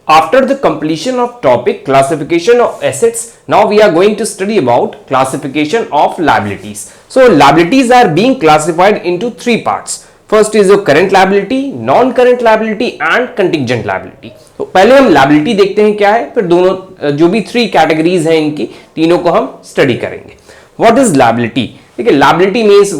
After the completion of topic classification of assets, now we are going to study about classification of liabilities. So liabilities are being classified into three parts. First is your current liability, non-current liability and contingent liability. तो पहले हम liability देखते हैं क्या है, फिर दोनों जो भी थ्री कैटेगरीज हैं इनकी तीनों को हम स्टडी करेंगे. What is liability? देखिए liability means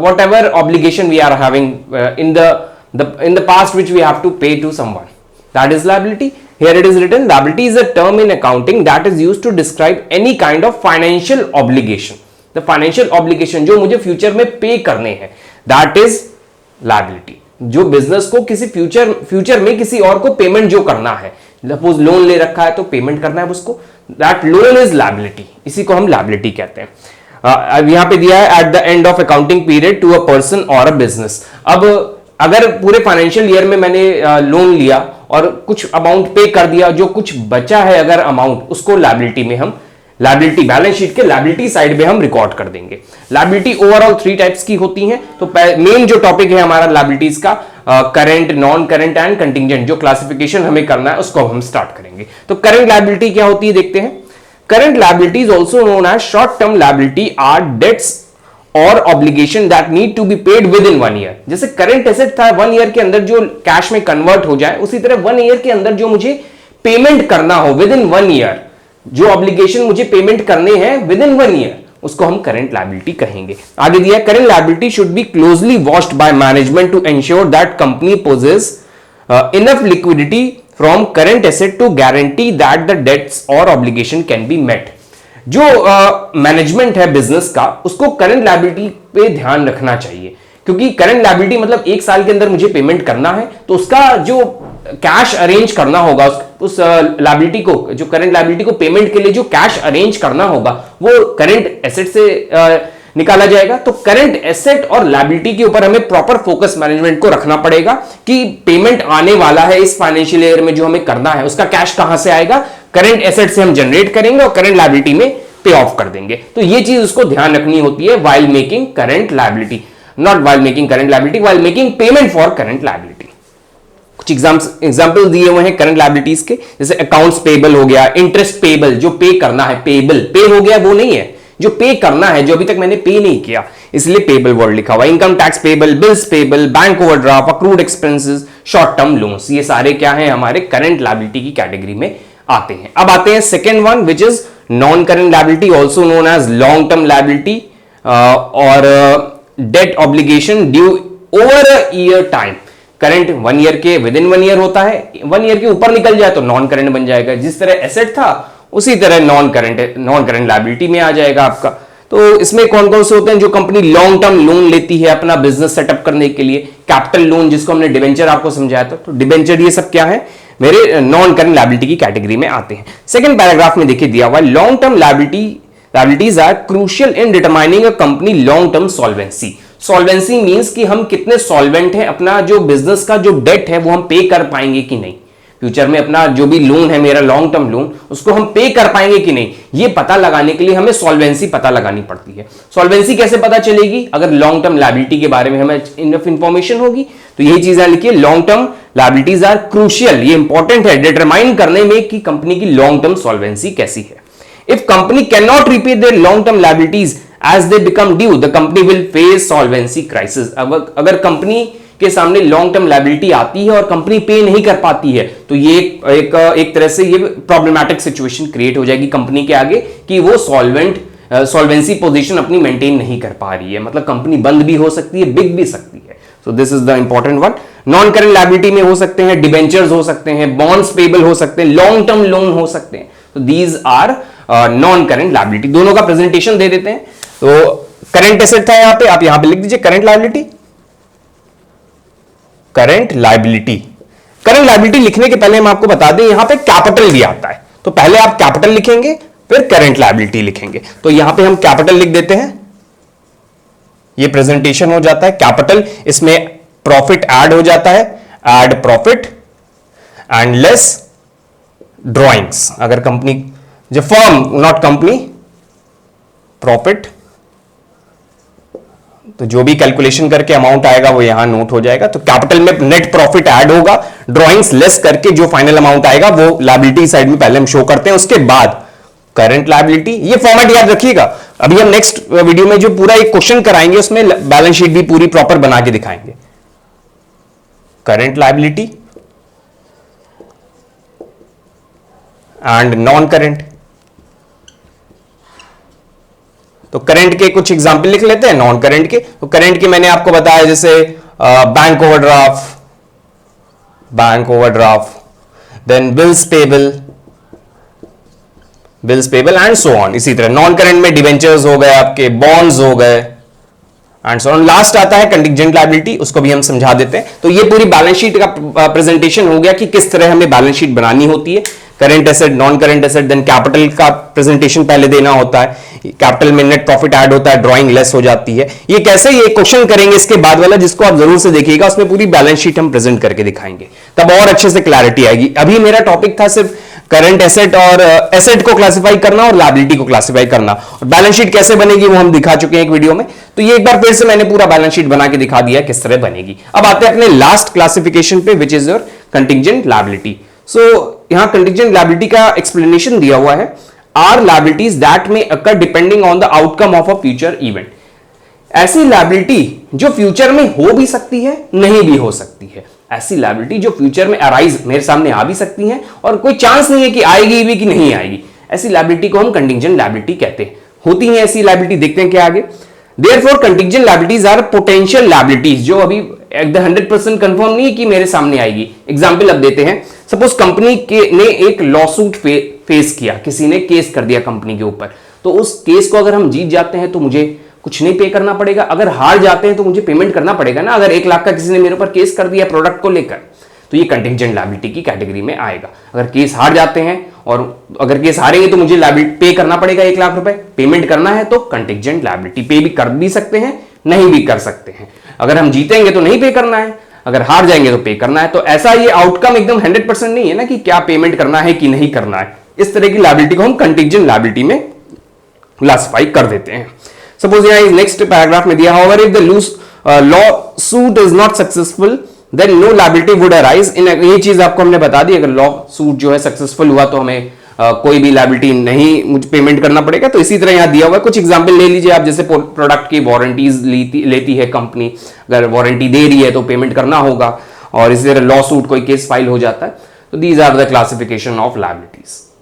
whatever obligation we are having in the past which we have to pay to someone. That is liability. Here it is written, liability is a term in accounting that is used to describe any kind of financial obligation. The financial obligation जो मुझे future में पे करने हैं, that is liability. जो business को किसी future में किसी और को पेमेंट जो करना है, सपोज लोन ले रखा है तो पेमेंट करना है उसको, that loan is liability. इसी को हम liability कहते हैं. अब यहां पे दिया है at the end of accounting period to a person or a business. अब अगर पूरे फाइनेंशियल ईयर में मैंने लोन लिया और कुछ अमाउंट पे कर दिया, जो कुछ बचा है अगर अमाउंट, उसको लायबिलिटी में हम लायबिलिटी बैलेंस शीट के लायबिलिटी साइड में हम रिकॉर्ड कर देंगे. लायबिलिटी ओवरऑल थ्री टाइप्स की होती हैं. तो मेन जो टॉपिक है हमारा लायबिलिटीज का, current, non current and contingent, जो क्लासिफिकेशन हमें करना है उसको हम स्टार्ट करेंगे. तो करंट लायबिलिटी क्या होती है देखते हैं. Current liabilities also known as short term liability are debts और obligation that need to be paid within 1 year. जैसे करंट एसेट था 1 ईयर के अंदर जो कैश में कन्वर्ट हो जाए, उसी तरह 1 ईयर के अंदर जो मुझे पेमेंट करना हो विद इन 1 ईयर, जो ऑब्लिगेशन मुझे पेमेंट करने हैं विद इन 1 ईयर, उसको हम करंट लायबिलिटी कहेंगे. आगे दिया, current liability should be closely watched by management to ensure that company possess enough liquidity from current asset to guarantee that the debts और ऑब्लिगेशन कैन बी मेट. जो management है business का, उसको current liability पे ध्यान रखना चाहिए, क्योंकि करंट लायबिलिटी मतलब 1 साल के अंदर मुझे पेमेंट करना है, तो उसका जो कैश अरेंज करना होगा, उस लायबिलिटी को, जो करंट लायबिलिटी को पेमेंट के लिए जो कैश अरेंज करना होगा, वो करंट एसेट से निकाला जाएगा. तो करंट एसेट और लायबिलिटी के ऊपर हमें प्रॉपर फोकस मैनेजमेंट को रखना पड़ेगा कि पेमेंट आने वाला है इस फाइनेंशियल ईयर में, जो हमें करना है उसका कैश कहां से आएगा, करंट एसेट से हम जनरेट करेंगे और करंट लायबिलिटी में पे ऑफ कर देंगे. तो ये चीज उसको ध्यान रखनी होती है while making current liability, not while making current liability, while making payment for current liability. कुछ एग्जांपल दिए हुए हैं करंट लायबिलिटीज के, जैसे अकाउंट्स पेबल हो गया, इंटरेस्ट पेबल, जो पे करना है, पेबल पे हो गया वो नहीं है, जो पे करना है, जो अभी तक मैंने पे नहीं किया, इसलिए पेबल वर्ड लिखा हुआ. Income tax payable, bills payable, bank overdraft, accrued expenses, short term loans, ये सारे क्या हैं, हमारे करंट लायबिलिटी की कैटेगरी में आते हैं. अब आते हैं second one, which is non current liability, also known as long term liability और debt obligation due over a year time. Current 1 year के विद इन 1 ईयर होता है, 1 ईयर के ऊपर निकल जाए तो नॉन करंट बन जाएगा. जिस तरह एसेट था उसी तरह नॉन करंट लायबिलिटी में आ जाएगा आपका. तो इसमें कौन कौन से होते हैं, जो कंपनी लॉन्ग टर्म लोन लेती है अपना बिजनेस सेटअप करने के लिए, कैपिटल लोन जिसको हमने डिबेंचर आपको समझाया था, तो डिबेंचर, ये सब क्या है, मेरे नॉन करंट लायबिलिटी की कैटेगरी में आते हैं. सेकंड पैराग्राफ में देखिए दिया हुआ, long term liabilities are crucial in determining a company long term solvency. Solvency means कि हम कितने सॉल्वेंट हैं, अपना जो बिजनेस का जो डेट है वो हम पे कर पाएंगे कि नहीं, फ्यूचर में अपना जो भी लोन है मेरा लॉन्ग टर्म लोन, उसको हम पे कर पाएंगे कि नहीं, ये पता लगाने के लिए हमें सॉल्वेंसी पता लगानी पड़ती है. सॉल्वेंसी कैसे पता चलेगी, अगर लॉन्ग टर्म लायबिलिटी के बारे में हमें इनफ इंफॉर्मेशन होगी. तो यही चीजें लिखिए, long term liabilities are crucial, ये इंपॉर्टेंट है डिटरमाइन करने में कि कंपनी की लॉन्ग टर्म सॉल्वेंसी कैसी है. If company can not repay their long term liabilities as they become due, the company will face solvency crisis. अगर कंपनी के सामने लॉन्ग टर्म लायबिलिटी आती है और कंपनी पे नहीं कर पाती है, तो ये एक तरह से ये प्रॉब्लमैटिक सिचुएशन क्रिएट हो जाएगी कंपनी के आगे कि वो सॉल्वेंसी पोजीशन अपनी मेंटेन नहीं कर पा रही है, मतलब कंपनी बंद भी हो सकती है, बिक भी सकती है. So this is the important one. Non current liability में हो सकते हैं डिबेंचर्स, हो सकते हैं बॉन्ड्स पेबल, हो सकते हैं लॉन्ग टर्म लोन हो सकते हैं. तो these are non current liability. दोनों का प्रेजेंटेशन दे देते हैं. तो करंट एसेट था यहां पे, आप यहां पे लिख दीजिए current liability. Current liability, current liability लिखने के पहले हम आपको बता दें यहां पे कैपिटल भी आता है, तो पहले आप कैपिटल लिखेंगे फिर करंट लायबिलिटी लिखेंगे. तो यहां पे हम कैपिटल लिख देते हैं, ये प्रेजेंटेशन हो जाता है कैपिटल. इसमें प्रॉफिट ऐड हो जाता है, add profit and less drawings. अगर कंपनी, जो फर्म, नॉट कंपनी, प्रॉफिट तो जो भी कैलकुलेशन करके अमाउंट आएगा वो यहां नोट हो जाएगा। तो कैपिटल में नेट प्रॉफिट ऐड होगा, ड्रॉइंग्स लेस करके जो फाइनल अमाउंट आएगा वो लायबिलिटी साइड में पहले हम शो करते हैं, उसके बाद करंट लायबिलिटी। ये फॉर्मेट याद रखिएगा। अभी हम नेक्स्ट वीडियो में जो पूरा एक क्वेश्चन कराएंगे उसमें बैलेंस शीट भी पूरी प्रॉपर बना के दिखाएंगे। Current liability and non current. तो करंट के कुछ एग्जांपल लिख लेते हैं, नॉन करंट के। तो करंट के मैंने आपको बताया जैसे bank overdraft, then bills payable and so on. इसी तरह नॉन करंट में डिवेंचर्स हो गए, आपके बॉन्ड्स हो गए एंड सो ऑन। लास्ट आता है कंटिंजेंट लायबिलिटी, उसको भी हम समझा देते हैं। तो ये पूरी बैलेंस शीट का प्रेजेंटेशन हो गया कि किस तरह हमें बैलेंस शीट बनानी होती है। Current asset, non current asset, then capital का प्रेजेंटेशन पहले देना होता है, कैपिटल में नेट प्रॉफिट ऐड होता है, ड्राइंग लेस हो जाती है। ये कैसे, ये क्वेश्चन करेंगे इसके बाद वाला, जिसको आप जरूर से देखिएगा, उसमें पूरी बैलेंस शीट हम प्रेजेंट करके दिखाएंगे, तब और अच्छे से क्लैरिटी आएगी। अभी मेरा टॉपिक था सिर्फ करंट एसेट और एसेट को क्लासिफाई करना और लायबिलिटी को क्लासिफाई करना, और बैलेंस शीट कैसे बनेगी वो हम दिखा चुके हैं एक वीडियो में। तो ये एक बार फिर से मैंने पूरा बैलेंस शीट बना के दिखा दिया किस तरह बनेगी। अब आते हैं अपने लास्ट क्लासिफिकेशन पे, which is your contingent liability. So यहां कंटिंजेंट लायबिलिटी का एक्सप्लेनेशन दिया हुआ है, are liabilities that may occur depending on the outcome of a future event. ऐसी लायबिलिटी जो फ्यूचर में हो भी सकती है, नहीं भी हो सकती है। ऐसी लायबिलिटी जो फ्यूचर में अराइज, मेरे सामने आ भी सकती है और कोई चांस नहीं है कि आएगी भी कि नहीं आएगी, ऐसी लायबिलिटी को हम कंटिंजेंट लायबिलिटी कहते हैं। होती है ऐसी लायबिलिटी, देखते हैं क्या आगे। Therefore, contingent liabilities are potential liabilities, जो अभी 100% कंफर्म नहीं है कि मेरे सामने आएगी। एग्जाम्पल अब देते हैं, सपोज कंपनी ने एक लॉसूट फेस किया, किसी ने केस कर दिया कंपनी के ऊपर, तो उस केस को अगर हम जीत जाते हैं तो मुझे कुछ नहीं पे करना पड़ेगा, अगर हार जाते हैं तो मुझे पेमेंट करना पड़ेगा ना। अगर 1 लाख का किसी ने मेरे ऊपर केस कर दिया प्रोडक्ट को लेकर, तो ये कंटिंजेंट लायबिलिटी की कैटेगरी में आएगा। अगर केस हार जाते हैं और अगर केस हारेंगे तो मुझे लायबिलिटी पे करना पड़ेगा 1 लाख रुपए, पेमेंट करना है तो कंटिंजेंट लायबिलिटी पे भी कर भी सकते हैं, नहीं भी कर सकते हैं। अगर हम जीतेंगे तो नहीं पे करना है, अगर हार जाएंगे तो पे करना है। तो ऐसा ये आउटकम एकदम 100% नहीं है ना कि क्या पेमेंट करना है कि नहीं करना है। इस तरह की लायबिलिटी को हम कंटिंजेंट लायबिलिटी में क्लासिफाई कर देते हैं। सपोज यहां नेक्स्ट पैराग्राफ में दिया, however if the lawsuit is not successful then no liability would arise in. ये चीज आपको हमने बता दी, अगर लॉ सूट जो है सक्सेसफुल हुआ तो हमें कोई भी लायबिलिटी नहीं मुझे पेमेंट करना पड़ेगा। तो इसी तरह यहां दिया हुआ है, कुछ एग्जांपल ले लीजिए आप। जैसे प्रोडक्ट की वारंटीज लेती है कंपनी, अगर वारंटी दे रही है तो पेमेंट करना होगा, और इसी तरह लॉ सूट कोई केस फाइल हो जाता है। तो these are the classification of liabilities.